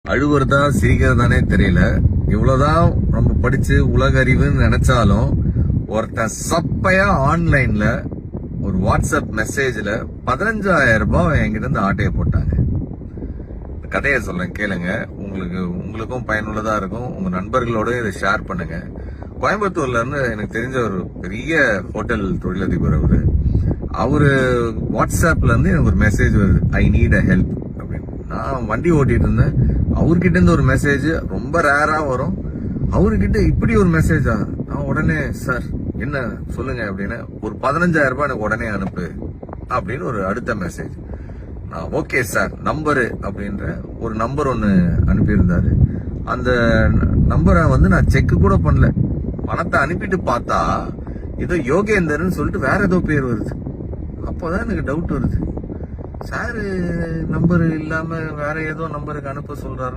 அழுவுறதா சிரிக்கிறதானே தெரியல. இவ்வளவுதான் நம்ம படிச்சு உலக அறிவுன்னு நினைச்சாலும் ஒருத்தன் சப்பையா ஆன்லைன்ல ஒரு வாட்ஸ்அப் மெசேஜ்ல 15,000 ரூபாய் என்கிட்ட இருந்து ஆட்டையை போட்டாங்க. கதையை சொல்றேன் கேளுங்க. உங்களுக்கும் பயனுள்ளதா இருக்கும். உங்க நண்பர்களோட இதை ஷேர் பண்ணுங்க. கோயம்புத்தூர்ல இருந்து எனக்கு தெரிஞ்ச ஒரு பெரிய ஹோட்டல் தொழிலதிபர் அவரு வாட்ஸ்அப்ல இருந்து எனக்கு ஒரு மெசேஜ் வருது, ஐ நீட் அ ஹெல்ப் அப்படின்னு. நான் வண்டி ஓட்டிட்டு இருந்தேன். அவர்கிட்ட இருந்து ஒரு மெசேஜ் ரொம்ப ரேரா வரும். அவர்கிட்ட இப்படி ஒரு மெசேஜா? நான் உடனே சார் என்ன சொல்லுங்க அப்படின்னு, ஒரு 15,000 ரூபாய் எனக்கு உடனே அனுப்பு அப்படின்னு ஒரு அடுத்த மெசேஜ். நான் ஓகே சார் நம்பரு அப்படின்ற ஒரு நம்பர் ஒன்னு அனுப்பியிருந்தாரு. அந்த நம்பரை நான் செக் கூட பண்ணல. பணத்தை அனுப்பிட்டு பார்த்தா ஏதோ யோகேந்தர்னு சொல்லிட்டு வேற ஏதோ பேர் வருது. அப்போதான் எனக்கு டவுட் வருது, சார் நம்பர் இல்லாம வேற ஏதோ நம்பருக்கு அனுப்ப சொல்றாரு.